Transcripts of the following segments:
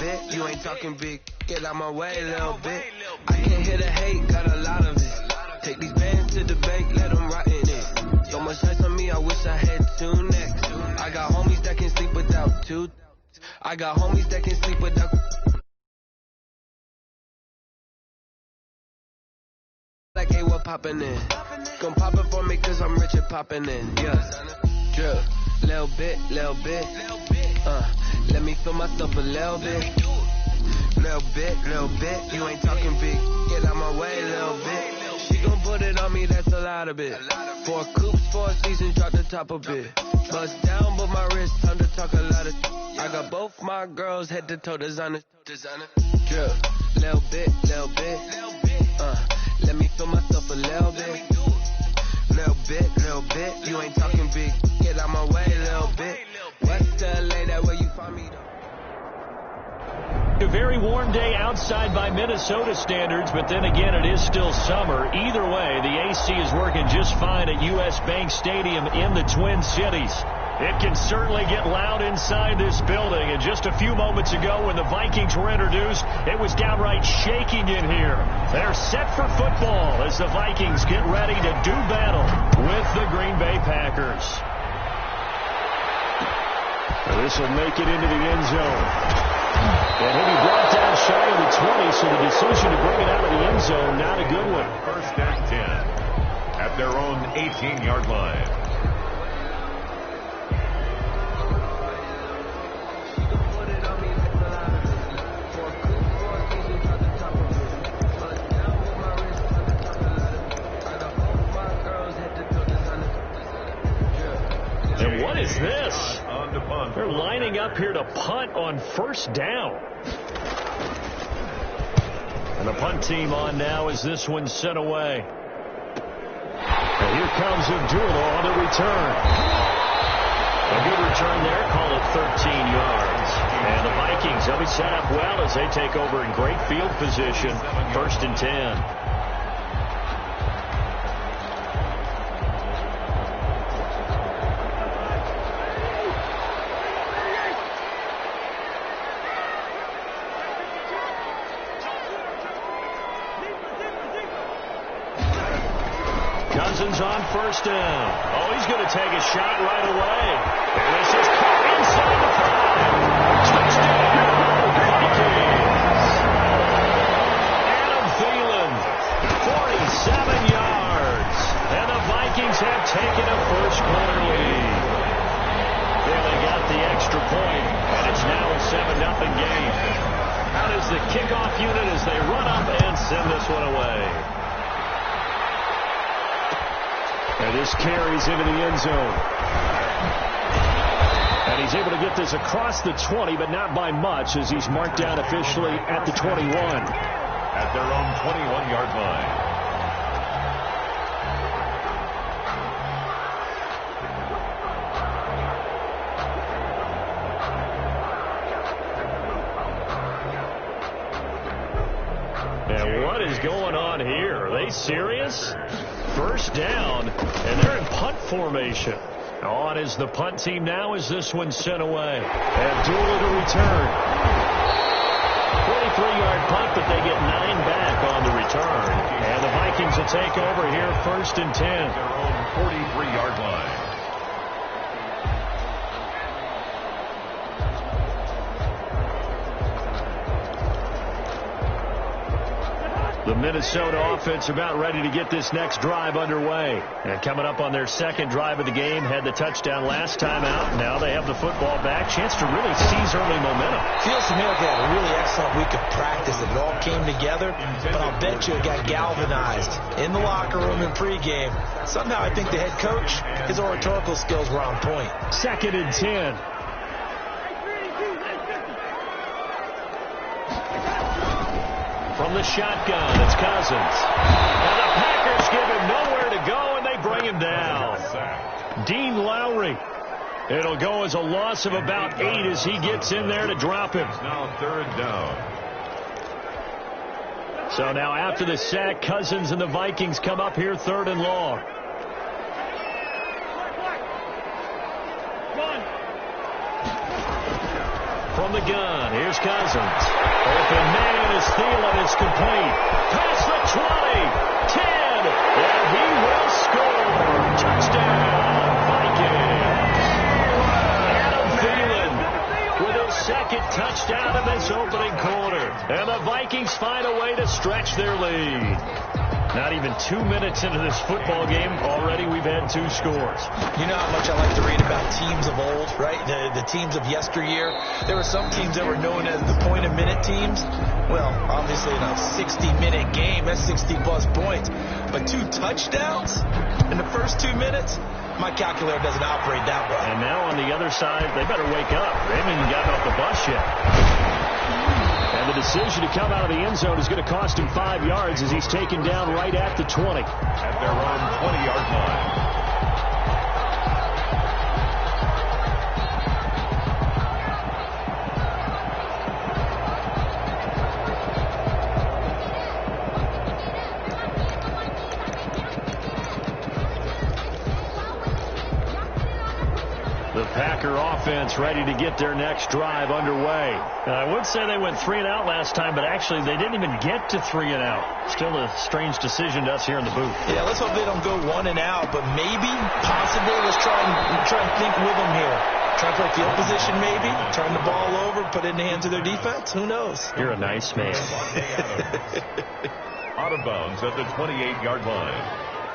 bit. You ain't talking big. Get out my way, little bit. I can't hear the hate, got a lot of it. Take these bands to the bank, let them rot in it. So much stress on me, I wish I had two necks. I got homies that can sleep without two. I got homies that can sleep without. Like, hey, what poppin' in? Gon' pop it for me, cause I'm rich and poppin' in. Yeah, drip, little bit. Let me feel myself a little bit. Little bit. You ain't talking big. Get out my way, little bit. She gon' put it on me, that's a lot of it. 4 coops, 4 seasons, drop the top a bit. Bust down, but my wrist, time to talk a lot of. I got both my girls head to toe designer. Drip, little bit. Let me feel myself a little bit. Little bit. You ain't talking big. Get out my way, little bit. West LA, that where you find me though. A very warm day outside by Minnesota standards, but then again, it is still summer. Either way, the AC is working just fine at U.S. Bank Stadium in the Twin Cities. It can certainly get loud inside this building, and just a few moments ago when the Vikings were introduced, it was downright shaking in here. They're set for football as the Vikings get ready to do battle with the Green Bay Packers. This will make it into the end zone. And he'll be brought down shy of the 20, so the decision to bring it out of the end zone, not a good one. First and 10 at their own 18-yard line. And what is this? They're lining up here to punt on first down. And the punt team on now as this one's sent away. And here comes Abdullah on the return. A good return there, call it 13 yards. And the Vikings, they'll be set up well as they take over in great field position. First and 10. Cousins on first down. Oh, he's going to take a shot right away. And this is caught inside the 5. Touchdown, Vikings. Adam Thielen, 47 yards. And the Vikings have taken a first-quarter lead. Yeah, they got the extra point, and it's now a 7-0 game. How does the kickoff unit as they run up and send this one away? And this carries into the end zone. And he's able to get this across the 20, but not by much, as he's marked down officially at the 21. At their own 21-yard line. And what is going on here? Are they serious? First down, and they're in punt formation. On is the punt team now as this one's sent away. Abdullah to return. 43-yard punt, but they get 9 back on the return. And the Vikings will take over here first and 10. Their own 43-yard line. The Minnesota offense about ready to get this next drive underway. And coming up on their second drive of the game, had the touchdown last time out. Now they have the football back. Chance to really seize early momentum. Feels to me like they had a really excellent week of practice. It all came together, but I'll bet you it got galvanized in the locker room in pregame. Somehow I think the head coach, his oratorical skills were on point. Second and 10. From the shotgun, it's Cousins. And the Packers give him nowhere to go, and they bring him down. Dean Lowry. It'll go as a loss of about 8 as he gets in there to drop him. Now third down. So now after the sack, Cousins and the Vikings come up here third and long. From from the gun. Here's Cousins. Open man is Thielen. Is complete. Past the 20. 10. And he will score. Touchdown, Vikings. Adam Thielen with his second touchdown in this opening quarter. And the Vikings find a way to stretch their lead. Not even 2 minutes into this football game, already we've had 2 scores. You know how much I like to read about teams of old, right? The teams of yesteryear. There were some teams that were known as the point-a-minute teams. Well, obviously in a 60-minute game, that's 60-plus points. But 2 touchdowns in the first 2 minutes? My calculator doesn't operate that way. And now on the other side, they better wake up. They haven't even gotten off the bus yet. And the decision to come out of the end zone is going to cost him 5 yards as he's taken down right at the 20. At their own 20-yard line. The Packer offense ready to get their next drive underway. I would say they went 3 and out last time, but actually they didn't even get to 3 and out. Still a strange decision to us here in the booth. Yeah, let's hope they don't go 1 and out, but maybe, possibly, let's try and think with them here. Try to play field position maybe, turn the ball over, put it in the hands of their defense. Who knows? You're a nice man. Out of bounds at the 28-yard line.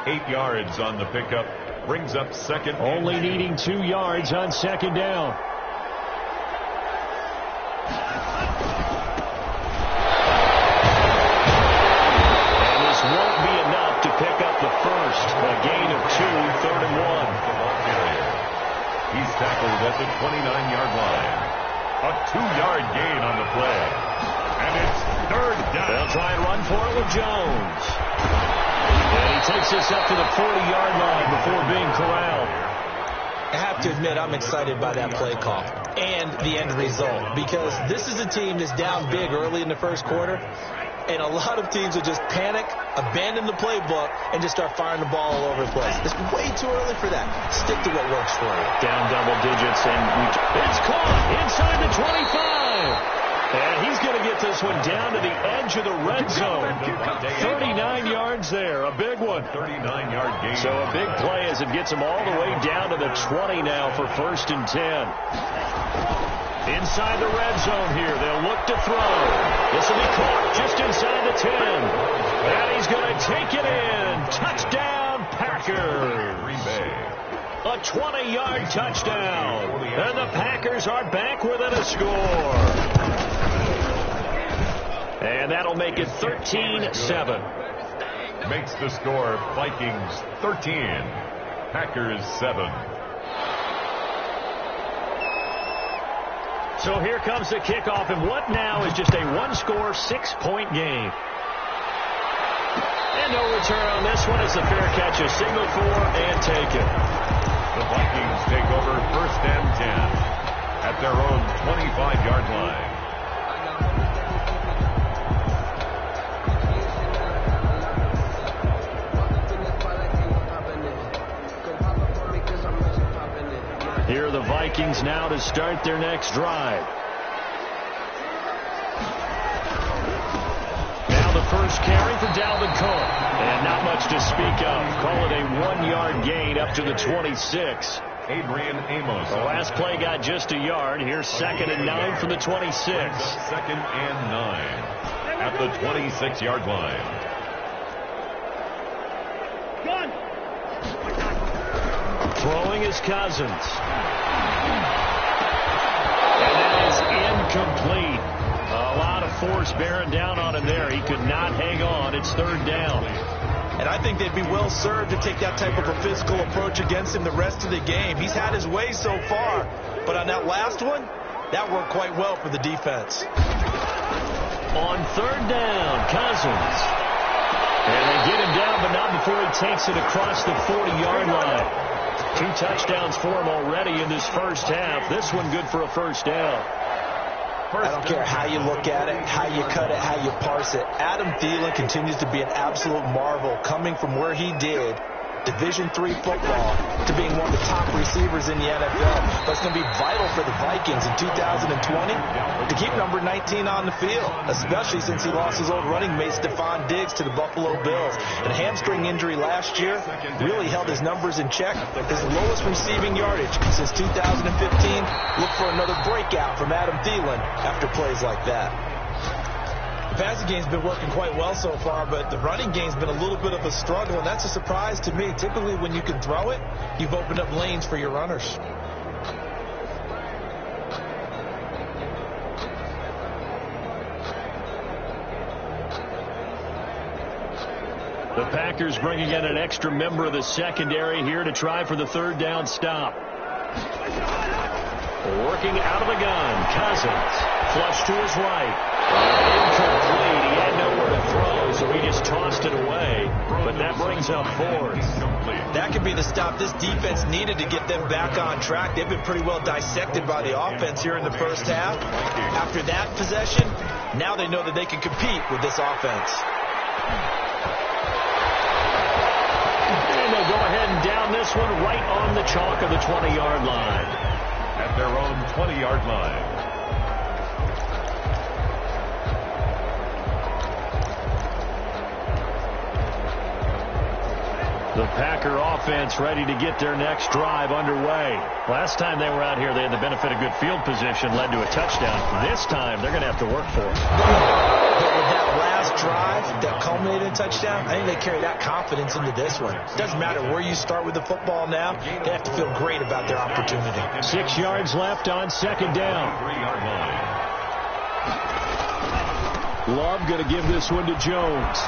8 yards on the pickup. Brings up second. Only needing 2 yards on second down. And this won't be enough to pick up the first. A gain of 2, 3rd and 1. He's tackled at the 29-yard line. A 2-yard gain on the play. And it's 3rd down. They'll try and run for it with Jones. And he takes this up to the 40-yard line before being corralled. I have to admit, I'm excited by that play call and the end result, because this is a team that's down big early in the first quarter, and a lot of teams will just panic, abandon the playbook, and just start firing the ball all over the place. It's way too early for that. Stick to what works for you. Down double digits, and it's caught inside the 25. And he's going to get this one down to the edge of the red zone. 39 yards there, a big one. 39-yard gain. So a big play as it gets him all the way down to the 20 now for 1st and 10. Inside the red zone here, they'll look to throw. This will be caught just inside the 10. And he's going to take it in. Touchdown, Packers. Green Bay. A 20-yard touchdown. And the Packers are back within a score. And that'll make it 13-7. Makes the score Vikings 13, Packers 7. So here comes the kickoff, and what now is just a 1-score, 6-point game. And no return on this one. It's a fair catch, a signal for, and taken. The Vikings take over 1st and 10 at their own 25-yard line. Here are the Vikings now to start their next drive. Now the first carry for Dalvin Cook. And not much to speak of. Call it a 1-yard gain up to the 26. Adrian Amos. The last play got just a yard. Here's 2nd and 9 from the 26. 2nd and 9 at the 26-yard line. Throwing is Cousins. And that is incomplete. A lot of force bearing down on him there. He could not hang on. It's 3rd down. And I think they'd be well served to take that type of a physical approach against him the rest of the game. He's had his way so far, but on that last one, that worked quite well for the defense. On 3rd down, Cousins. And they get him down, but not before he takes it across the 40-yard line. 2 touchdowns for him already in this first half. This one good for a 1st down. I don't care how you look at it, how you cut it, how you parse it. Adam Thielen continues to be an absolute marvel coming from where he did Division III football to being one of the top receivers in the NFL. But it's going to be vital for the Vikings in 2020 to keep number 19 on the field, especially since he lost his old running mate Stephon Diggs to the Buffalo Bills. And a hamstring injury last year really held his numbers in check. His lowest receiving yardage since 2015. Look for another breakout from Adam Thielen after plays like that. The passing game's been working quite well so far, but the running game's been a little bit of a struggle, and that's a surprise to me. Typically, when you can throw it, you've opened up lanes for your runners. The Packers bringing in an extra member of the secondary here to try for the third down stop. Working out of the gun, Cousins. Flush to his right. Incomplete. He had nowhere to throw, so he just tossed it away. But that brings up fourth. That could be the stop this defense needed to get them back on track. They've been pretty well dissected by the offense here in the first half. After that possession, now they know that they can compete with this offense. And they'll go ahead and down this one right on the chalk of the 20-yard line. At their own 20-yard line. The Packer offense ready to get their next drive underway. Last time they were out here, they had the benefit of good field position, led to a touchdown. This time, they're going to have to work for it. But with that last drive that culminated in a touchdown, I think they carry that confidence into this one. Doesn't matter where you start with the football now, they have to feel great about their opportunity. 6 yards left on second down. 3-yard line. Love going to give this one to Jones.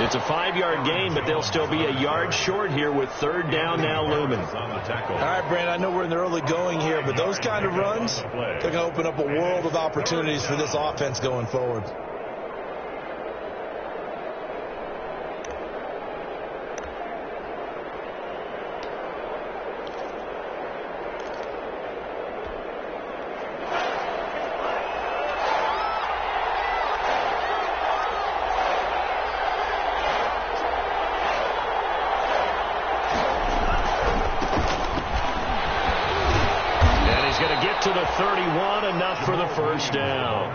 It's a 5-yard gain, but they'll still be a yard short here with third down now looming. On the tackle. All right, Brandon, I know we're in the early going here, but those kind of runs, they're going to open up a world of opportunities for this offense going forward. To the 31, enough for the first down.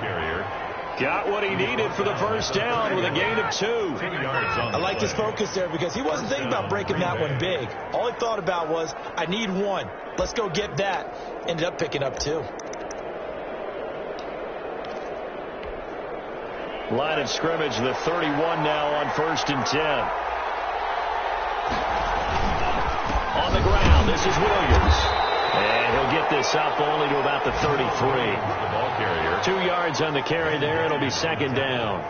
Got what he needed for the first down with a gain of 2. I like his focus there because he wasn't thinking about breaking that one big. All he thought about was, I need 1. Let's go get that. Ended up picking up 2. Line of scrimmage, the 31 now on 1st and 10. On the ground, this is Williams. And he'll get this up only to about the 33. The ball carrier. 2 yards on the carry there. It'll be second down.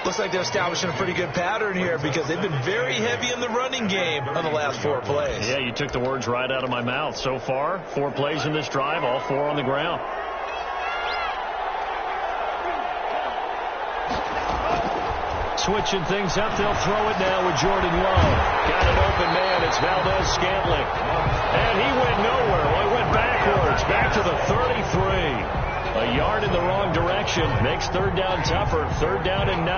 Looks like they're establishing a pretty good pattern here because they've been very heavy in the running game on the last 4 plays. Yeah, you took the words right out of my mouth. So far, 4 plays in this drive, all 4 on the ground. Switching things up, they'll throw it now with Jordan Love. Got an open man, it's Valdez-Scantling. And he went nowhere. Well, he went backwards, back to the 33. A yard in the wrong direction, makes third down tougher, third down and 9.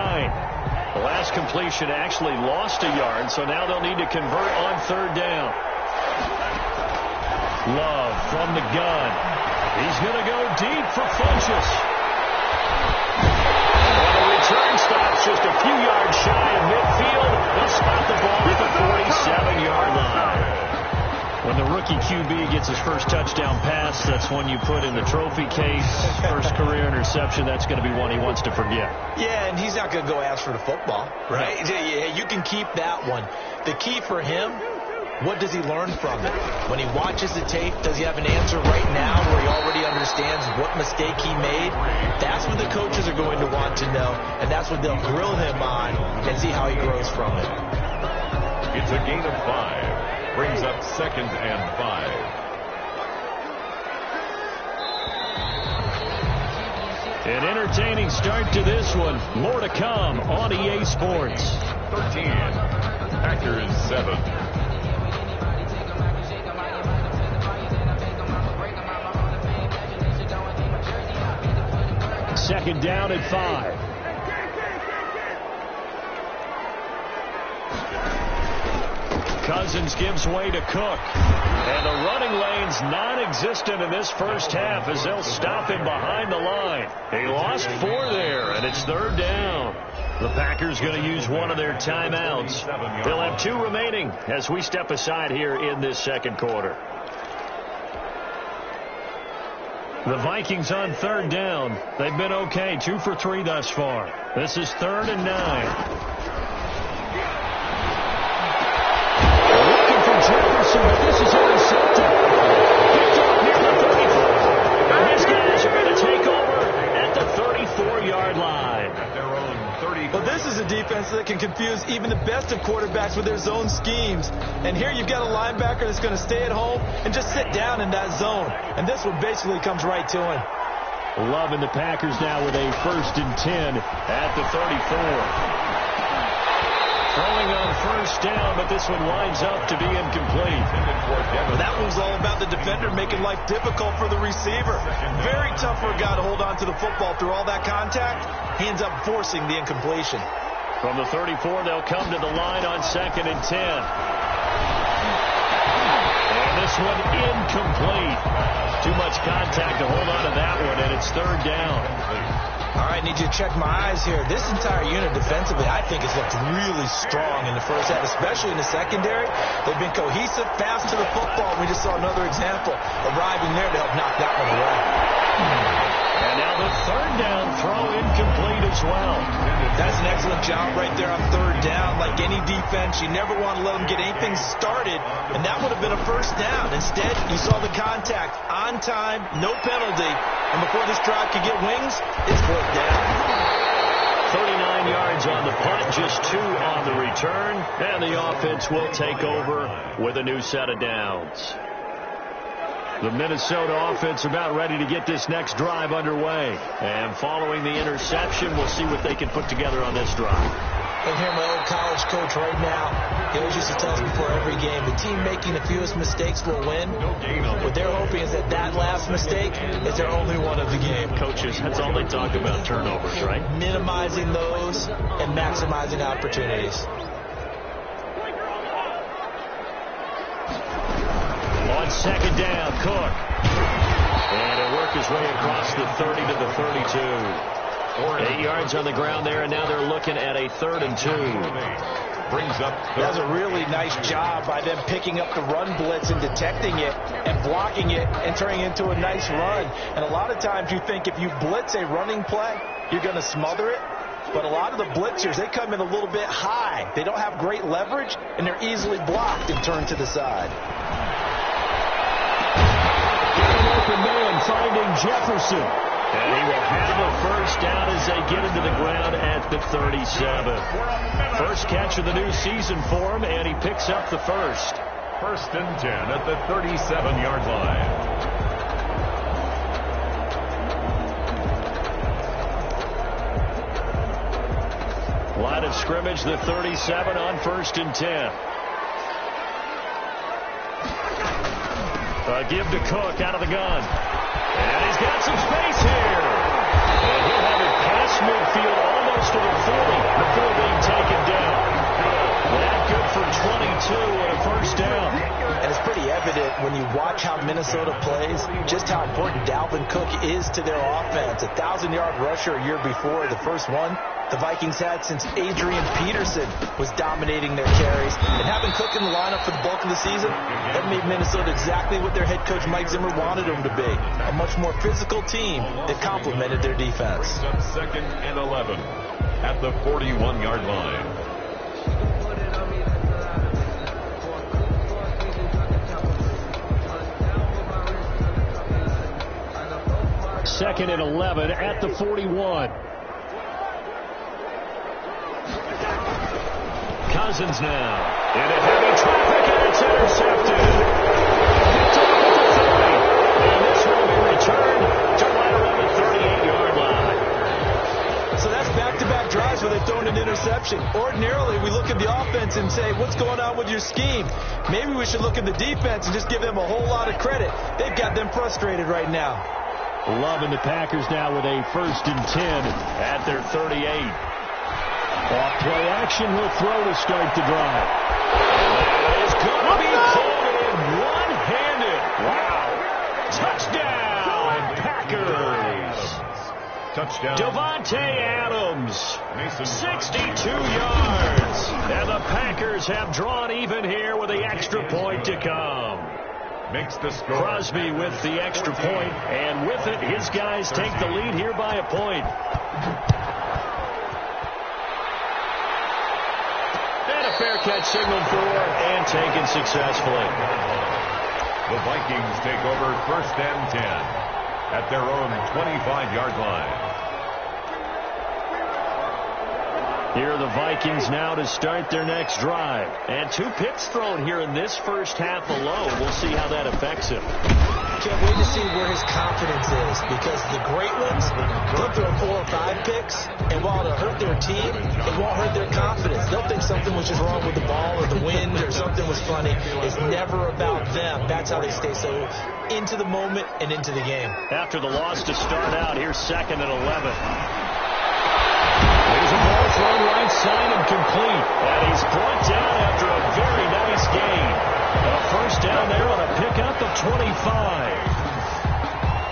The last completion actually lost a yard, so now they'll need to convert on third down. Love from the gun. He's going to go deep for Funchess. Return stops just a few yards shy of midfield. They'll spot the ball at the 47-yard line. When the rookie QB gets his first touchdown pass, that's one you put in the trophy case. First career interception, that's going to be one he wants to forget. Yeah, and he's not going to go ask for the football, right? Yeah, you can keep that one. The key for him, what does he learn from it? When he watches the tape, does he have an answer right now where he already understands what mistake he made? That's what the coaches are going to want to know, and that's what they'll grill him on and see how he grows from it. It's a gain of 5. Brings up 2nd and 5. An entertaining start to this one. More to come on EA Sports. 13. Packers 7. Second down at 5. Cousins gives way to Cook. And the running lane's non-existent in this first half as they'll stop him behind the line. He lost 4 there, and it's 3rd down. The Packers going to use one of their timeouts. They'll have 2 remaining as we step aside here in this second quarter. The Vikings on 3rd down. They've been okay, 2 for 3 thus far. This is 3rd and 9. Jefferson, but this is intercepted. Picked up near the 34. And these guys are going to take over at the 34-yard line. At their own 30. Well, this is a defense that can confuse even the best of quarterbacks with their zone schemes. And here you've got a linebacker that's going to stay at home and just sit down in that zone. And this one basically comes right to him. Loving the Packers now with a 1st and 10 at the 34. Throwing on 1st down, but this one winds up to be incomplete. Well, that one's all about the defender making life difficult for the receiver. Very tough for a guy to hold on to the football through all that contact. He ends up forcing the incompletion. From the 34, they'll come to the line on 2nd and 10. And this one incomplete. Too much contact to hold on to that one, and it's 3rd down. All right, need you to check my eyes here. This entire unit defensively, I think, has looked really strong in the first half, especially in the secondary. They've been cohesive, fast to the football. We just saw another example arriving there to help knock that one away. And now the 3rd down throw incomplete as well. That's an excellent job right there on 3rd down. Like any defense, you never want to let them get anything started, and that would have been a 1st down. Instead, you saw the contact on time, no penalty, and before this drive could get wings, it's 4th down. 39 yards on the punt, just 2 on the return, and the offense will take over with a new set of downs. The Minnesota offense about ready to get this next drive underway. And following the interception, we'll see what they can put together on this drive. I hear my old college coach right now. He always used to tell us before every game, the team making the fewest mistakes will win. What they're hoping is that that last mistake is their only one of the game. Coaches, that's all they talk about, turnovers, right? Minimizing those and maximizing opportunities. On 2nd down, Cook. And he'll work his way across the 30 to the 32. 8 yards on the ground there, and now they're looking at a 3rd and 2. Brings up. That's a really nice job by them picking up the run blitz and detecting it and blocking it and turning it into a nice run. And a lot of times you think if you blitz a running play, you're going to smother it. But a lot of the blitzers, they come in a little bit high. They don't have great leverage, and they're easily blocked and turned to the side. Open man finding Jefferson. And he will have a 1st down as they get into the ground at the 37. First catch of the new season for him, and he picks up the 1st. 1st and 10 at the 37-yard line. Line of scrimmage, the 37 on 1st and 10. Give to Cook out of the gun. And he's got some space here. And he'll have it past midfield almost to the 40 before being taken down. That good for 22 and a 1st down. And it's pretty evident when you watch how Minnesota plays, just how important Dalvin Cook is to their offense. 1,000-yard rusher a year before, the first one the Vikings had since Adrian Peterson was dominating their carries. And having Cook in the lineup for the bulk of the season, that made Minnesota exactly what their head coach Mike Zimmer wanted them to be. A much more physical team that complemented their defense. 2nd and 11 at the 41-yard line. 2nd and 11 at the 41. Cousins now into heavy traffic, and it's intercepted. Picked off at the 30. And this will be returned to right around the 38-yard line. So that's back-to-back drives where they've thrown an interception. Ordinarily, we look at the offense and say, what's going on with your scheme? Maybe we should look at the defense and just give them a whole lot of credit. They've got them frustrated right now. Loving the Packers now with a 1st and 10 at their 38. Off play action, he'll throw to start the drive. That is caught it one-handed. Wow. Touchdown, Packers. Touchdown. Davante Adams, 62 yards. And the Packers have drawn even here with the extra point to come. Makes the score. Crosby with the extra point, and with it, his guys take the lead here by a point. And a fair catch signaled for and taken successfully. The Vikings take over 1st and 10 at their own 25-yard line. Here are the Vikings now to start their next drive. And 2 picks thrown here in this first half alone. We'll see how that affects him. Can't wait to see where his confidence is, because the great ones, they'll throw 4 or 5 picks, and while it'll hurt their team, it won't hurt their confidence. They'll think something was just wrong with the ball or the wind or something was funny. It's never about them. That's how they stay so into the moment and into the game. After the loss to start out, here's 2nd and 11. There's a ball thrown right side and complete. And he's brought down after a very nice gain. A first down there on a pickup of 25.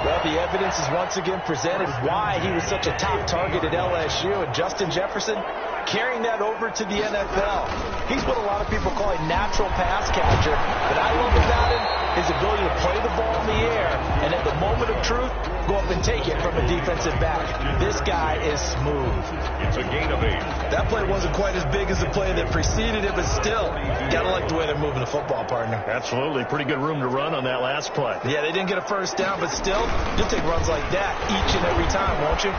Well, the evidence is once again presented why he was such a top target at LSU. And Justin Jefferson carrying that over to the NFL. He's what a lot of people call a natural pass catcher. But I love about him his ability to play the ball in the air, and at the moment of truth, go up and take it from a defensive back. This guy is smooth. It's a gain of 8. That play wasn't quite as big as the play that preceded it, but still, gotta like the way they're moving the football, partner. Absolutely. Pretty good room to run on that last play. Yeah, they didn't get a first down, but still, you'll take runs like that each and every time, won't you?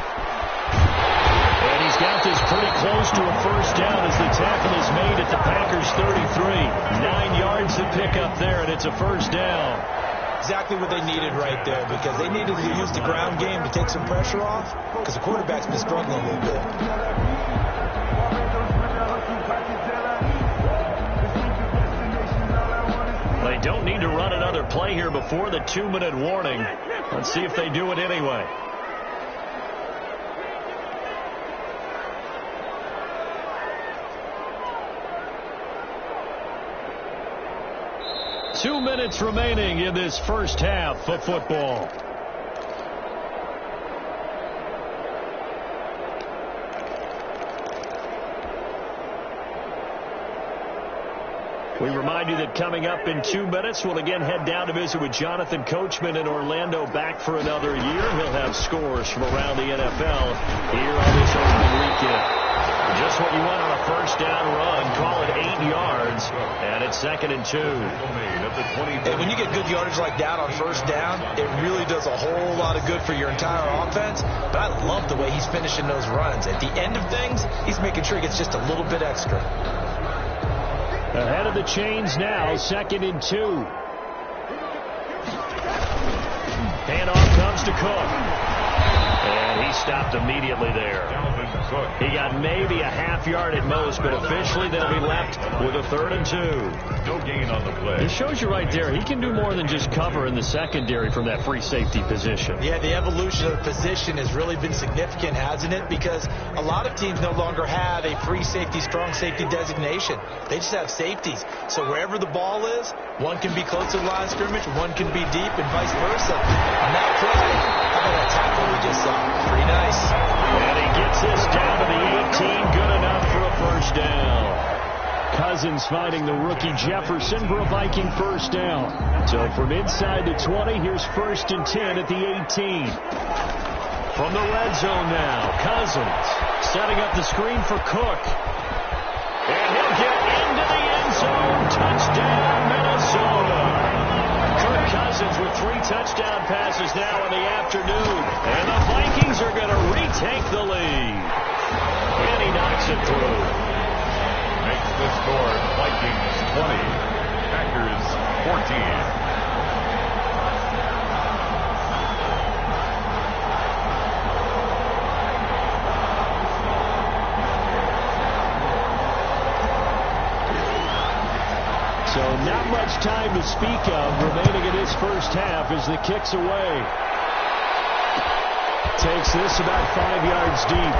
And he's got this pretty close to a first down as the tackle is made at the Packers 33. 9 yards to pick up there, and it's a first down. Exactly what they needed right there, because they needed to use the ground game to take some pressure off, because the quarterback's been struggling a little bit. They don't need to run another play here before the 2-minute warning. Let's see if they do it anyway. Two minutes remaining in this first half of football. We remind you that coming up in 2 minutes, we'll again head down to visit with Jonathan Coachman in Orlando, back for another year. He'll have scores from around the NFL here on this opening weekend. Just what you want on a first down run. Call it 8 yards, and it's 2nd and 2. And when you get good yardage like that on first down, it really does a whole lot of good for your entire offense. But I love the way he's finishing those runs. At the end of things, he's making sure he gets just a little bit extra. Ahead of the chains now, 2nd and 2. Handoff comes to Cook. And he stopped immediately there. He got maybe a half yard at most, but officially they'll be left with a 3rd and 2. No gain on the play. It shows you right there, he can do more than just cover in the secondary from that free safety position. Yeah, the evolution of the position has really been significant, hasn't it? Because a lot of teams no longer have a free safety, strong safety designation. They just have safeties. So wherever the ball is, one can be close to the line of scrimmage, one can be deep, and vice versa. On that play, how about that tackle we just saw? Pretty nice. And he gets this down to the 18. Good enough for a first down. Cousins finding the rookie Jefferson for a Viking first down. So from inside the 20, here's 1st and 10 at the 18. From the red zone now, Cousins setting up the screen for Cook. And he'll get into the end zone. Touchdown, Minnesota. Kirk Cousins with 3 touchdown passes now in the afternoon. And the Vikings are going to retake the lead. And he knocks it through. Makes the score Vikings 20, Packers 14. So not much time to speak of remaining in this first half as the kick's away. Takes this about 5 yards deep.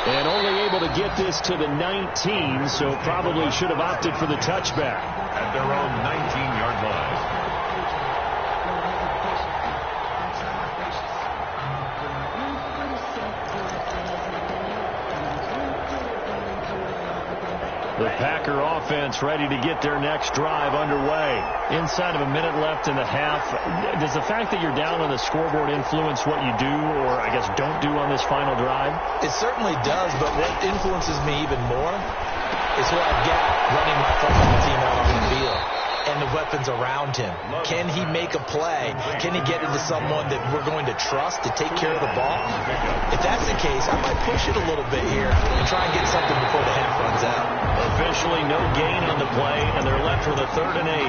And only able to get this to the 19, so probably should have opted for the touchback. At their own 19-yard line. The Packer offense ready to get their next drive underway. Inside of a minute left in the half, does the fact that you're down on the scoreboard influence what you do, or I guess don't do on this final drive? It certainly does, but what influences me even more is who I've got running my football team out on the field and the weapons around him. Can he make a play? Can he get into someone that we're going to trust to take care of the ball? If that's the case, I might push it a little bit here and try and get something before the half runs out. Officially no gain on the play, and they're left with a 3rd and 8.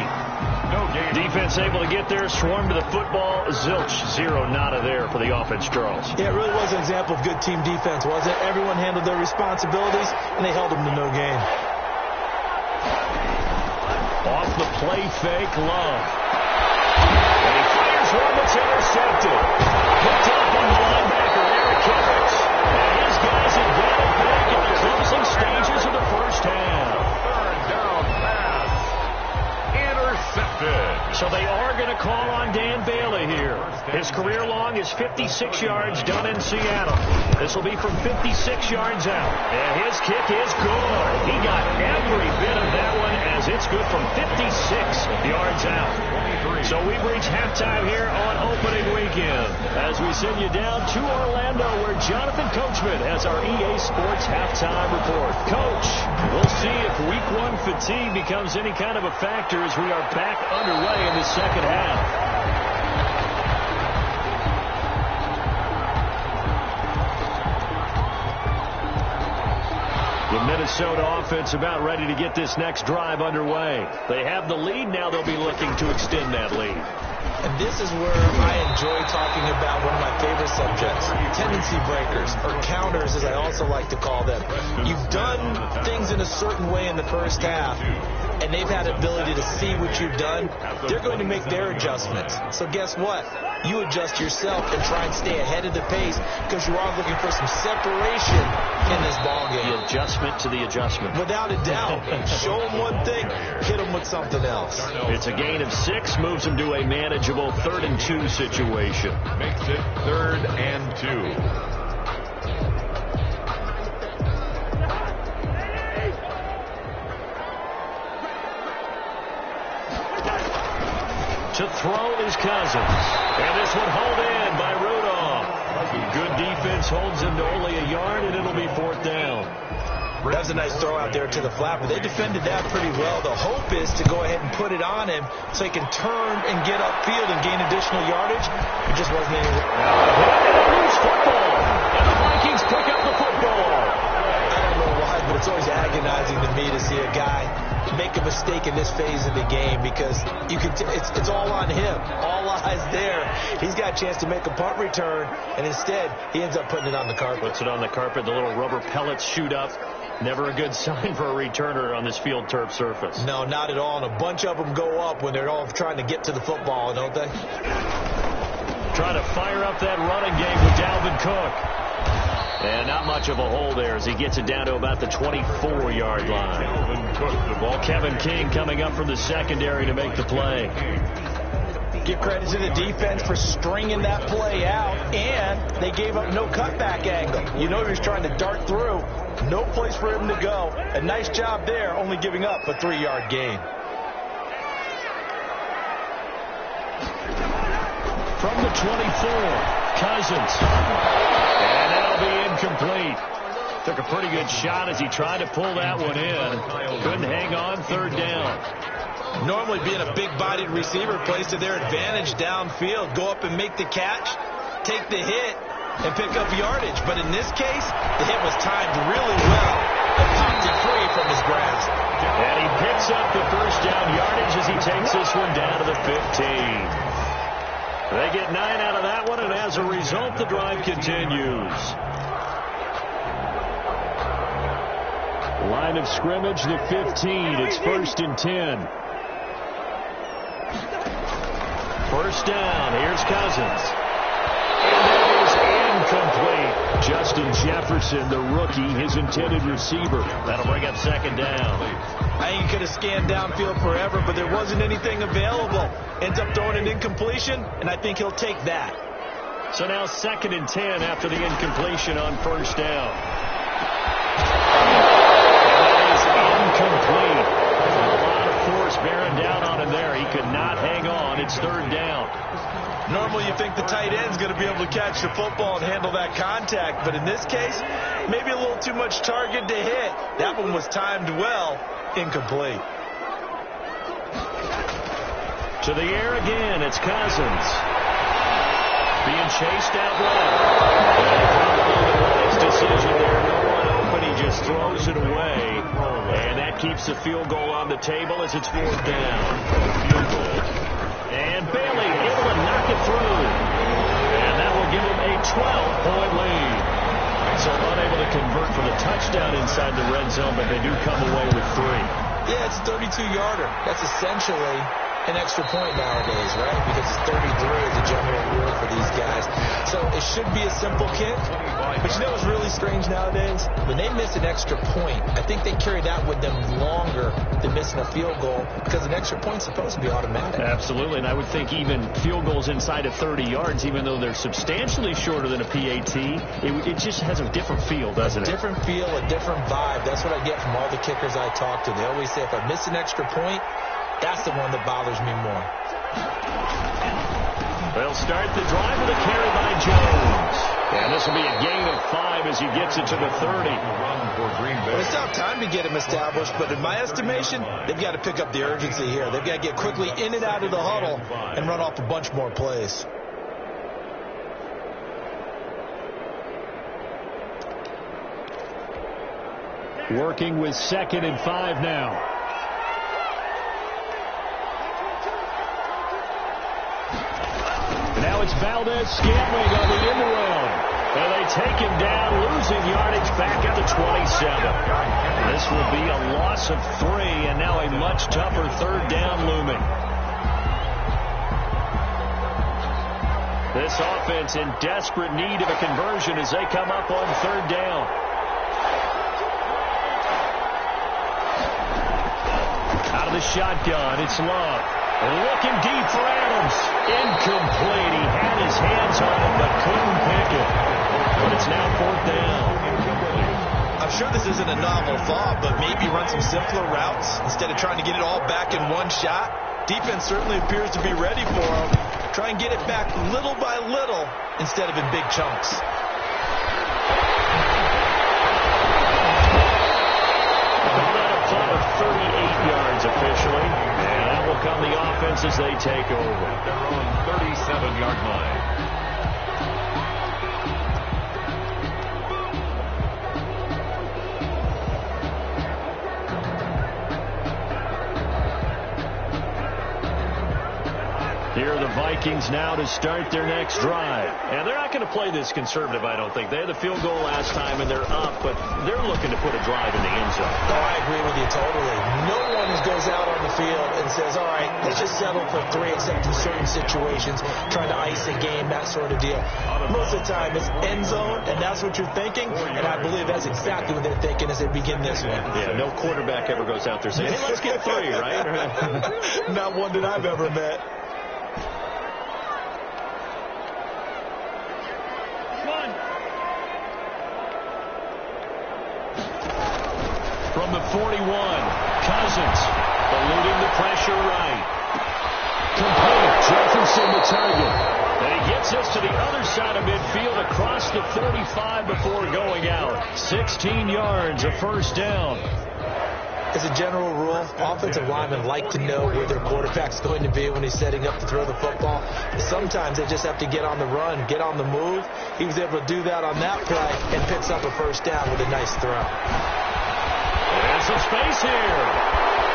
No gain. Defense able to get there, swarm to the football. Zilch, 0 nada there for the offense, Charles. Yeah, it really was an example of good team defense, wasn't it? Everyone handled their responsibilities, and they held them to no gain. Off the play fake, Love. And he fires one that's intercepted. Picked up on the linebacker, Eric Harris. And his guys have got it back in the closing stages of the first half. 3rd down pass. Intercepted. So they are going to call on Dan Bailey here. His career long is 56 yards done in Seattle. This will be from 56 yards out. And his kick is good. He got every bit of that one as it's good from 56 yards out. So we've reached halftime here on opening weekend as we send you down to Orlando where Jonathan Coachman has our EA Sports halftime report. Coach, we'll see if week 1 fatigue becomes any kind of a factor as we are back underway in the second half. The Minnesota offense about ready to get this next drive underway. They have the lead. Now they'll be looking to extend that lead. And this is where I enjoy talking about one of my favorite subjects, tendency breakers, or counters as I also like to call them. You've done things in a certain way in the first half, and they've had ability to see what you've done. They're going to make their adjustments. So guess what? You adjust yourself and try and stay ahead of the pace because you are looking for some separation in this ballgame. The adjustment to the adjustment. Without a doubt. Show them one thing, hit them with something else. It's a gain of 6, moves them to a manageable 3rd and 2 situation. Makes it 3rd and 2. To throw is Cousins. And this one hauled in by Rudolph. Good defense holds him to only a yard, and it'll be 4th down. That was a nice throw out there to the flat, but they defended that pretty well. The hope is to go ahead and put it on him so he can turn and get upfield and gain additional yardage. It just wasn't any. Loose football. And the Vikings pick up the football. I don't know why, but it's always agonizing to me to see a guy make a mistake in this phase of the game because you can it's all on him. All eyes there. He's got a chance to make a punt return, and instead he ends up putting it on the carpet. Puts it on the carpet. The little rubber pellets shoot up. Never a good sign for a returner on this field turf surface. No, not at all. And a bunch of them go up when they're all trying to get to the football, don't they? Trying to fire up that running game with Dalvin Cook. And not much of a hole there as he gets it down to about the 24-yard line. Ball Kevin King coming up from the secondary to make the play. Give credit to the defense for stringing that play out, and they gave up no cutback angle. You know he was trying to dart through. No place for him to go. A nice job there, only giving up a 3-yard gain. From the 24, Cousins. And that'll be incomplete. Took a pretty good shot as he tried to pull that one in. Couldn't hang on, 3rd down. Normally being a big-bodied receiver plays to their advantage downfield. Go up and make the catch, take the hit, and pick up yardage. But in this case, the hit was timed really well and popped it free from his grasp. And he picks up the 1st down yardage as he takes this one down to the 15. They get 9 out of that one, and as a result, the drive continues. Line of scrimmage, the 15. It's 1st and 10. 1st down. Here's Cousins. And that is incomplete. Just Justin Jefferson, the rookie, his intended receiver. That'll bring up second down. I think he could have scanned downfield forever, but there wasn't anything available. Ends up throwing an incompletion, and I think he'll take that. So now 2nd and 10 after the incompletion on first down. That is incomplete. A lot of force bearing down on him there. He could not hang on. It's 3rd down. Normally you think the tight end's going to be able to catch the football and handle that contact, but in this case, maybe a little too much target to hit. That one was timed well. Incomplete. To the air again, it's Cousins. Being chased out right. Nice decision there. No one open. He just throws it away. And that keeps the field goal on the table as it's 4th down. And Bailey able to knock it through. And that will give him a 12-point lead. So unable to convert for the touchdown inside the red zone, but they do come away with 3. Yeah, it's a 32-yarder. That's essentially an extra point nowadays, right? Because 33 is a general rule for these guys. So it should be a simple kick. But you know what's really strange nowadays? When they miss an extra point, I think they carry that with them longer than missing a field goal because an extra point's supposed to be automatic. Absolutely, and I would think even field goals inside of 30 yards, even though they're substantially shorter than a PAT, it just has a different feel, doesn't it? A different feel, a different vibe. That's what I get from all the kickers I talk to. They always say if I miss an extra point, that's the one that bothers me more. They'll start the drive with a carry by Jones. And this will be a gain of 5 as he gets it to the 30. Well, it's not time to get him established, but in my estimation, they've got to pick up the urgency here. They've got to get quickly in and out of the huddle and run off a bunch more plays. Working with 2nd and 5 now. Now it's Valdez-Scantling on the end around. And they take him down, losing yardage back at the 27. This will be a loss of 3, and now a much tougher 3rd down looming. This offense in desperate need of a conversion as they come up on 3rd down. Out of the shotgun, it's Love. Looking deep for Adams. Incomplete. He had his hands on it, but couldn't pick it. But it's now 4th down. I'm sure this isn't a novel thought, but maybe run some simpler routes instead of trying to get it all back in one shot. Defense certainly appears to be ready for him. Try and get it back little by little instead of in big chunks. About a punt of 38 yards officially. And that will come the offense as they take over. They're on 37-yard line. Here are the Vikings now to start their next drive. And they're not going to play this conservative, I don't think. They had the field goal last time, and they're up, but they're looking to put a drive in the end zone. Oh, I agree with you totally. No one goes out on the field and says, all right, let's just settle for 3 except in certain situations, trying to ice a game, that sort of deal. Most of the time, it's end zone, and that's what you're thinking, and I believe that's exactly what they're thinking as they begin this one. Yeah, no quarterback ever goes out there saying, hey, let's get 3, right? Not one that I've ever met. From the 41, Cousins eluding the pressure right. Complete. Jefferson the target. And he gets us to the other side of midfield across the 45 before going out. 16 yards, a 1st down. As a general rule, offensive linemen like to know where their quarterback's going to be when he's setting up to throw the football. Sometimes they just have to get on the run, get on the move. He was able to do that on that play and picks up a 1st down with a nice throw. There's some space here.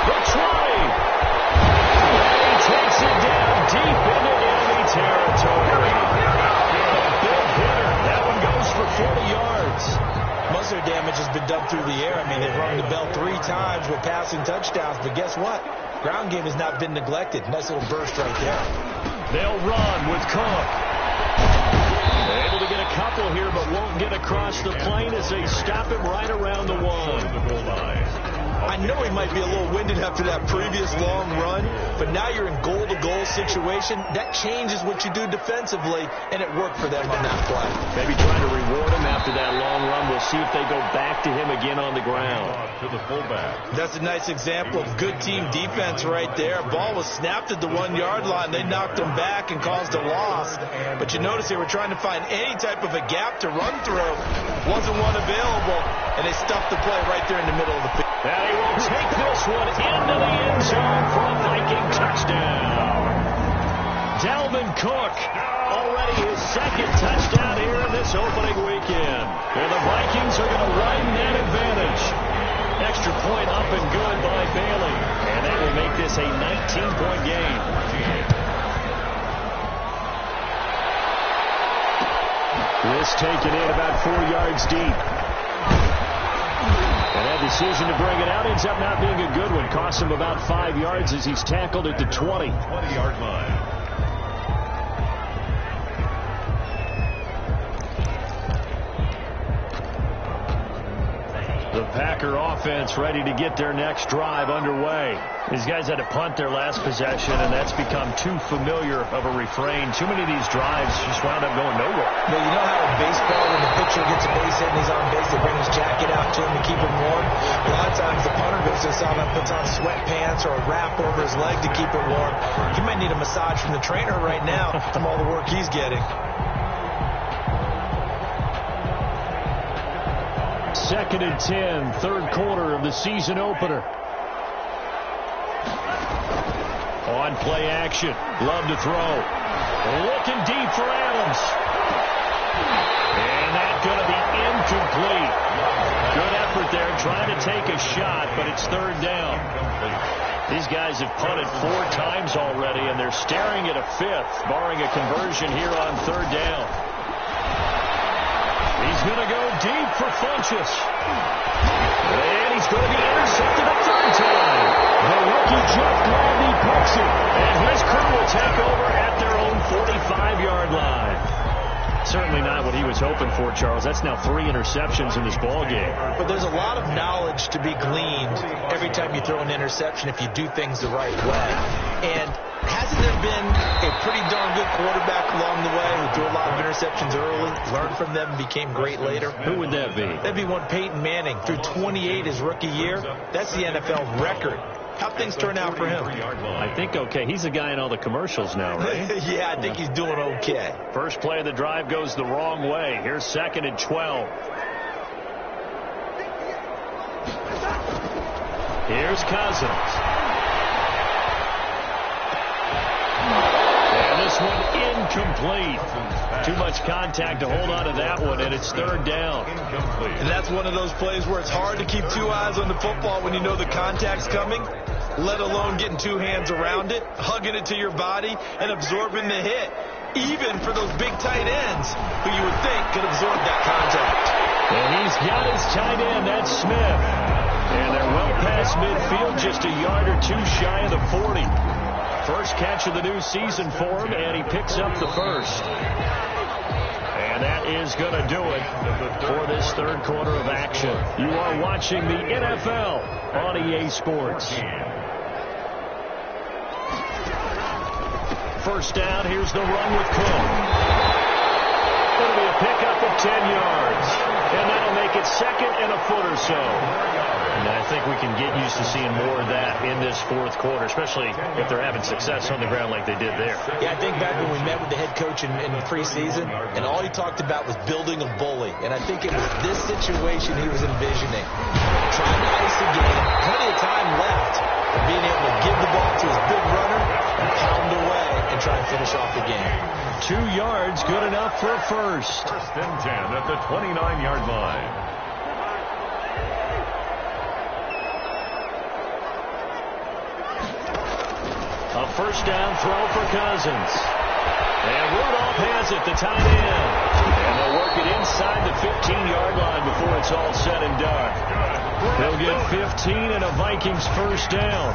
The 20. And he takes it down deep into enemy territory. Big hitter. That one goes for 40 yards. Most of their damage has been done through the air. I mean, they've rung the bell 3 times with passing touchdowns, but guess what? Ground game has not been neglected. Nice little burst right there. They'll run with Cook. They're able to get a couple here, but won't get across the plane as they stop him right around the one. I know he might be a little winded after that previous long run, but now you're in goal-to-goal situation. That changes what you do defensively, and it worked for them on that play. Maybe trying to reward him after that long run. We'll see if they go back to him again on the ground. To the fullback. That's a nice example of good team defense right there. Ball was snapped at the 1-yard line. They knocked him back and caused a loss. But you notice they were trying to find any type of a gap to run through. Wasn't one available, and they stuffed the play right there in the middle of the field. And he will take this one into the end zone for a Viking touchdown. Dalvin Cook, already his second touchdown here in this opening weekend. And the Vikings are going to widen that advantage. Extra point up and good by Bailey. And that will make this a 19-point game. This taken in about 4 yards deep. And that decision to bring it out ends up not being a good one. Costs him about 5 yards as he's tackled at the 20. 20-yard line. The Packer offense ready to get their next drive underway. These guys had to punt their last possession, and that's become too familiar of a refrain. Too many of these drives just wound up going nowhere. Well, you know how in baseball, when the pitcher gets a base hit and he's on base, they bring his jacket out to him to keep him warm. A lot of times the punter goes to the sideline, puts on sweatpants or a wrap over his leg to keep it warm. He might need a massage from the trainer right now from all the work he's getting. Second and 10, third quarter of the season opener. On play action. Love to throw. Looking deep for Adams. And that's going to be incomplete. Good effort there trying to take a shot, but it's third down. These guys have punted 4 times already, and they're staring at a fifth, barring a conversion here on third down. He's going to go deep for Funchess. And he's going to be intercepted a third time. The rookie Jeff Gladney picks it. And his crew will take over at their own 45-yard line. Certainly not what he was hoping for, Charles. That's now 3 interceptions in this ball game. But there's a lot of knowledge to be gleaned every time you throw an interception if you do things the right way. And hasn't there been a pretty darn good quarterback along the way who threw a lot of interceptions early, learned from them, and became great later? Who would that be? That'd be one Peyton Manning. Threw 28 his rookie year. That's the NFL record. How'd things turn out for him? I think okay. He's the guy in all the commercials now, right? Yeah, I think he's doing okay. First play of the drive goes the wrong way. Here's second and 12. Here's Cousins. And this one incomplete. Too much contact to hold on to that one, and it's third down. And that's one of those plays where it's hard to keep 2 eyes on the football when you know the contact's coming, let alone getting 2 hands around it, hugging it to your body, and absorbing the hit, even for those big tight ends who you would think could absorb that contact. And he's got his tight end, that's Smith. And they're well past midfield, just a yard or 2 shy of the 40. First catch of the new season for him, and he picks up the first. And that is going to do it for this third quarter of action. You are watching the NFL on EA Sports. First down, here's the run with Cook. It'll be a pickup of 10 yards. And that'll make it second and a foot or so. And I think we can get used to seeing more of that in this fourth quarter, especially if they're having success on the ground like they did there. Yeah, I think back when we met with the head coach in preseason, and all he talked about was building a bully. And I think it was this situation he was envisioning. Trying to ice the game, plenty of time left, but being able to give the ball to his big runner and pound away and try and finish off the game. 2 yards, good enough for a first. First and 10 at the 29-yard line. A first down throw for Cousins. And Rudolph has it, the tight end. And they'll work it inside the 15-yard line before it's all said and done. They'll get 15 and a Vikings first down.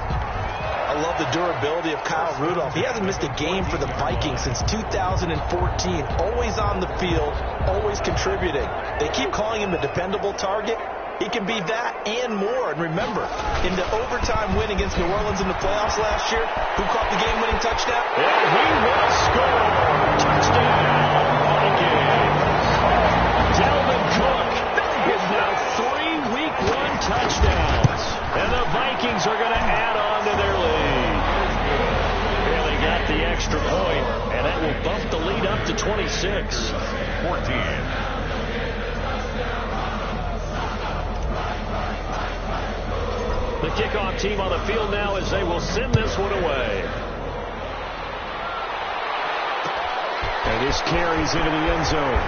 A I love the durability of Kyle Rudolph. He hasn't missed a game for the Vikings since 2014. Always on the field, always contributing. They keep calling him a dependable target. He can be that and more. And remember, in the overtime win against New Orleans in the playoffs last year, who caught the game-winning touchdown? And he will score. Touchdown, Vikings. Dalvin Cook is now 3 Week 1 touchdowns. And the Vikings are going to add on to their lead. Barely got the extra point, and that will bump the lead up to 26-14. The kickoff team on the field now as they will send this one away. And this carries into the end zone.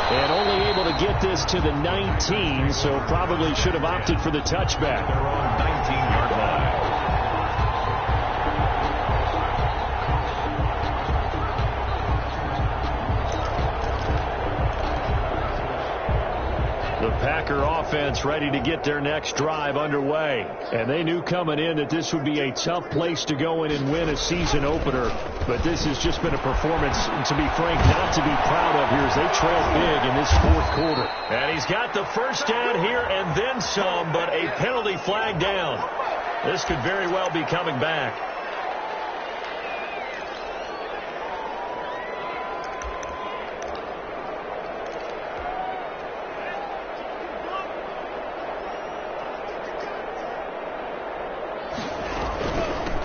And only able to get this to the 19, so probably should have opted for the touchback. They're on 19-yard line. The Packer offense ready to get their next drive underway. And they knew coming in that this would be a tough place to go in and win a season opener. But this has just been a performance, to be frank, not to be proud of here as they trail big in this fourth quarter. And he's got the first down here and then some, but a penalty flag down. This could very well be coming back.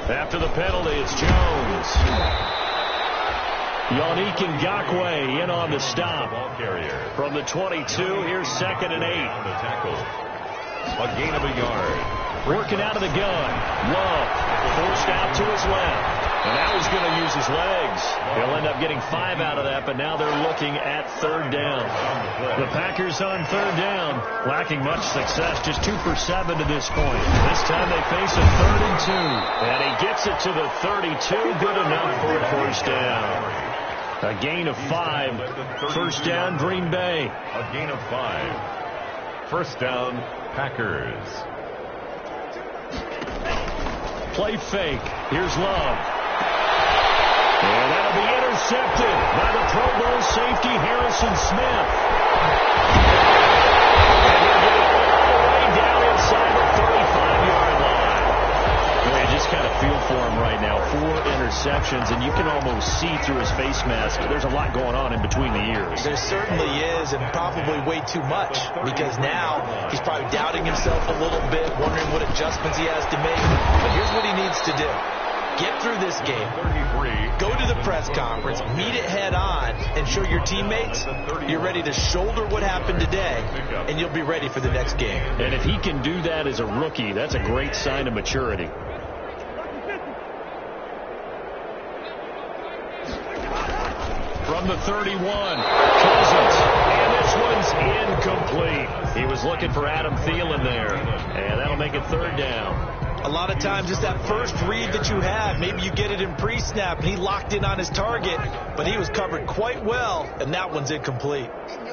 After the penalty, it's Jones. Yannick Ngakoue in on the stop. Ball carrier. From the 22, here's 2nd and 8. On the tackle. A gain of a yard. Working out of the gun. Love forced out to his left. And now he's going to use his legs. He'll end up getting 5 out of that, but now they're looking at 3rd down. The Packers on 3rd down, lacking much success, just 2 for 7 to this point. This time they face a 3rd and 2. And he gets it to the 32, good enough for a first down. A gain of 5. First down, Green Bay. A gain of 5. First down, Packers. Play fake. Here's Love. And that'll be intercepted by the Pro Bowl safety, Harrison Smith. And he'll get it all the way down inside the 35-yard line. Boy, you just kind of feel for him right now. 4 interceptions, and you can almost see through his face mask. There's a lot going on in between the ears. There certainly is, and probably way too much, because now he's probably doubting himself a little bit, wondering what adjustments he has to make. But here's what he needs to do. Get through this game, 33. go to the press conference, meet it head on, and show your teammates you're ready to shoulder what happened today, and you'll be ready for the next game. And if he can do that as a rookie, that's a great sign of maturity. From the 31, Cousins, and this one's incomplete. He was looking for Adam Thielen there, and that'll make it 3rd down. A lot of times it's that first read that you have. Maybe you get it in pre-snap, and he locked in on his target, but he was covered quite well, and that one's incomplete.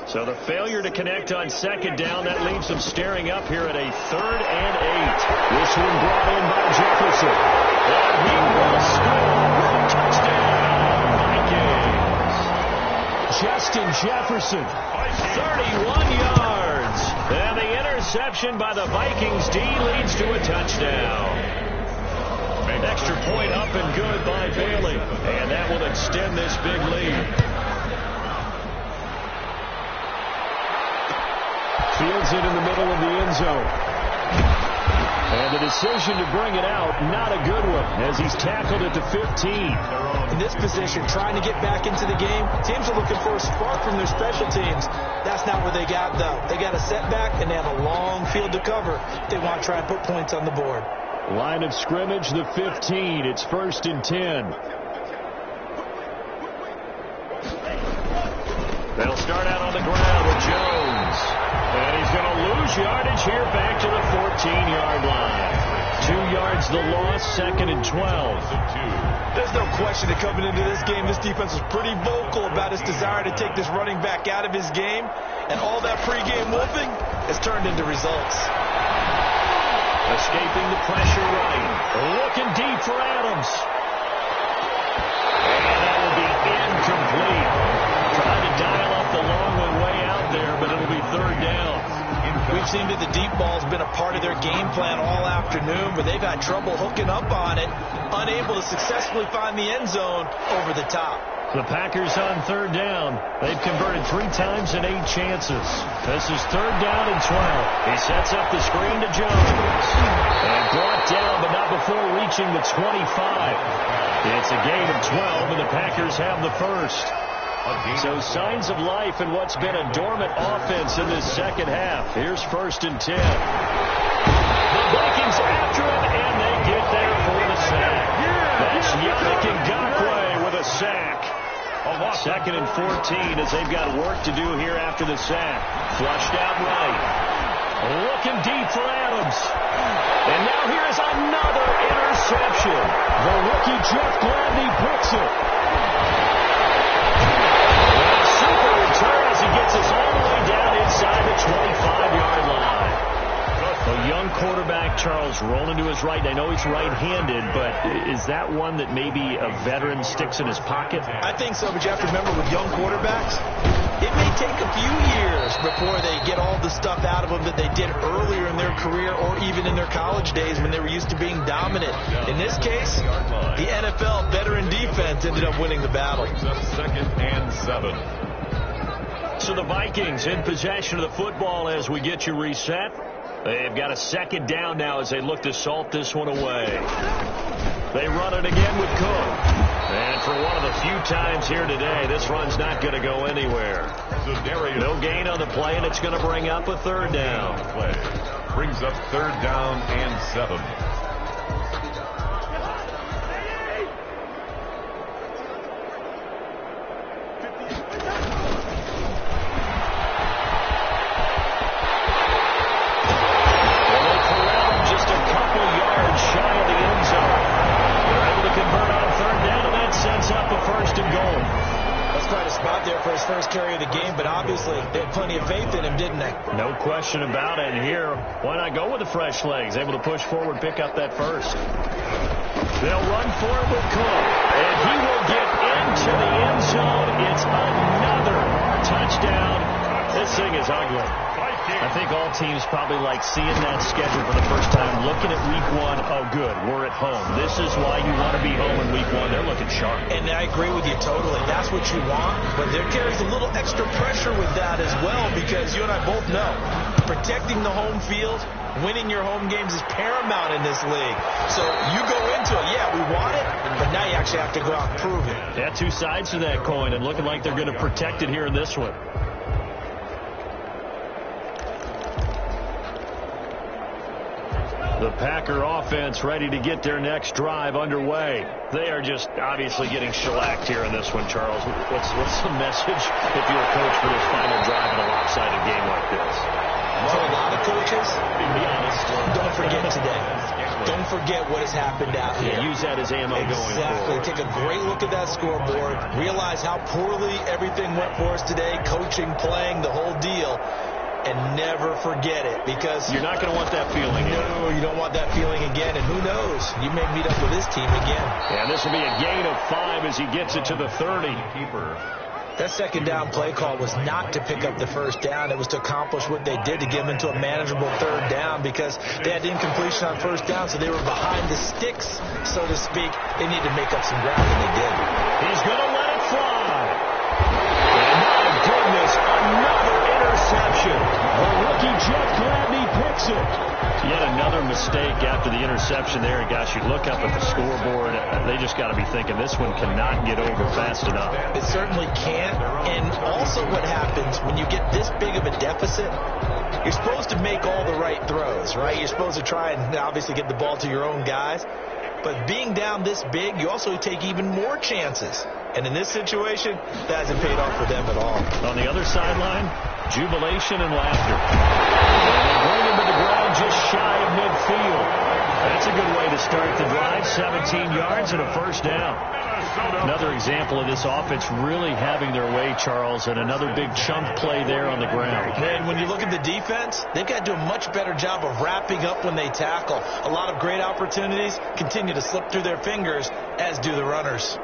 So the failure to connect on 2nd down, that leaves them staring up here at a 3rd and 8. This one brought in by Jefferson. And he will score. Touchdown, Vikings. Justin Jefferson, 31 yards. And the interception by the Vikings D leads to a touchdown. An extra point up and good by Bailey. And that will extend this big lead. Fields it in the middle of the end zone. And the decision to bring it out, not a good one, as he's tackled at the 15. In this position, trying to get back into the game, teams are looking for a spark from their special teams. That's not what they got, though. They got a setback, and they have a long field to cover. They want to try and put points on the board. Line of scrimmage, the 15. It's 1st and 10. They'll start out on the ground with Jones. And he's going to lose yardage here back to the 14-yard line. 2 yards the loss, 2nd and 12. There's no question that coming into this game, this defense was pretty vocal about its desire to take this running back out of his game. And all that pregame whooping has turned into results. Escaping the pressure right. Looking deep for Adams. And that will be incomplete. Trying to dial up the long way out there, but it'll be third down. We've seen that the deep ball's been a part of their game plan all afternoon, but they've had trouble hooking up on it, unable to successfully find the end zone over the top. The Packers on third down. They've converted 3 times in 8 chances. This is third down and 12. He sets up the screen to Jones. And brought down, but not before reaching the 25. It's a gain of 12, and the Packers have the first. So signs of life in what's been a dormant offense in this second half. Here's 1st and 10. The Vikings after it, and they get there for the sack. That's Yannick Ngakoue with a sack. 2nd and 14 as they've got work to do here after the sack. Flushed out right. Looking deep for Adams. And now here's another interception. The rookie Jeff Gladney picks it. Super return as he gets us all the way down inside the 25-yard line. A young quarterback, Charles, rolling to his right. I know he's right-handed, but is that one that maybe a veteran sticks in his pocket? I think so, but you have to remember with young quarterbacks, it may take a few years before they get all the stuff out of them that they did earlier in their career or even in their college days when they were used to being dominant. In this case, the NFL veteran defense ended up winning the battle. 2nd and 7. So the Vikings in possession of the football as we get you reset. They've got a 2nd down now as they look to salt this one away. They run it again with Cook. And for one of the few times here today, this run's not going to go anywhere. No gain on the play, and it's going to bring up a 3rd down. Brings up 3rd down and 7. First carry of the game, but obviously they had plenty of faith in him, didn't they? No question about it. And here, why not go with the fresh legs? Able to push forward, pick up that first. They'll run for it with Cook, and he will get into the end zone. It's another touchdown. This thing is ugly. I think all teams probably like seeing that schedule for the first time, looking at week 1. Oh, good, we're at home. This is why you want to be home in week 1. They're looking sharp. And I agree with you totally. That's what you want, but there carries a little extra pressure with that as well, because you and I both know protecting the home field, winning your home games is paramount in this league. So you go into it, yeah, we want it, but now you actually have to go out and prove it. Yeah, 2 sides to that coin, and looking like they're going to protect it here in this one. The Packer offense ready to get their next drive underway. They are just obviously getting shellacked here in this one, Charles. What's the message if you're a coach for this final drive in a lopsided game like this? For a lot of coaches, be honest, don't forget today. Don't forget what has happened out here. Use that as ammo going forward. Exactly. Take a great look at that scoreboard. Realize how poorly everything went for us today, coaching, playing, the whole deal. And never forget it, because you're not going to want that feeling again. No, you don't want that feeling again, and who knows, you may meet up with this team again. And this will be a gain of 5 as he gets it to the 30. That 2nd down play call was not to pick up the 1st down. It was to accomplish what they did, to get them into a manageable 3rd down, because they had incompletion on 1st down, so they were behind the sticks, so to speak. They needed to make up some ground, and they did. He's going to let it fly. And my goodness, another interception. The rookie Jeff Gladney picks it. Yet another mistake after the interception there. And gosh, you look up at the scoreboard, they just got to be thinking this one cannot get over fast enough. It certainly can't. And also what happens when you get this big of a deficit, you're supposed to make all the right throws, right? You're supposed to try and obviously get the ball to your own guys. But being down this big, you also take even more chances. And in this situation, that hasn't paid off for them at all. On the other sideline, Jubilation and laughter. And they bring him to the ground just shy of midfield. That's a good way to start the drive. 17 yards and a first down. Another example of this offense really having their way, Charles, and another big chunk play there on the ground. And when you look at the defense, they've got to do a much better job of wrapping up when they tackle. A lot of great opportunities continue to slip through their fingers, as do the runners.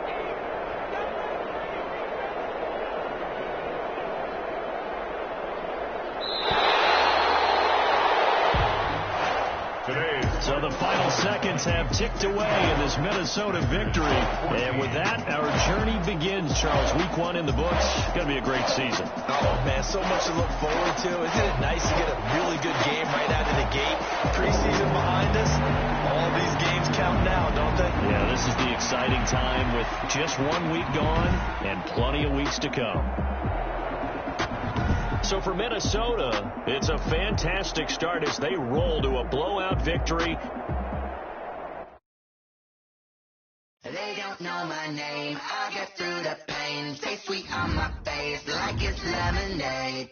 So the final seconds have ticked away in this Minnesota victory. And with that, our journey begins, Charles. Week 1 in the books. Going to be a great season. Oh, man, so much to look forward to. Isn't it nice to get a really good game right out of the gate? Preseason behind us. All these games count now, don't they? Yeah, this is the exciting time with just 1 week gone and plenty of weeks to come. So for Minnesota, it's a fantastic start as they roll to a blowout victory. They don't know my name. I'll get through the pain. Stay sweet on my face like it's lemonade.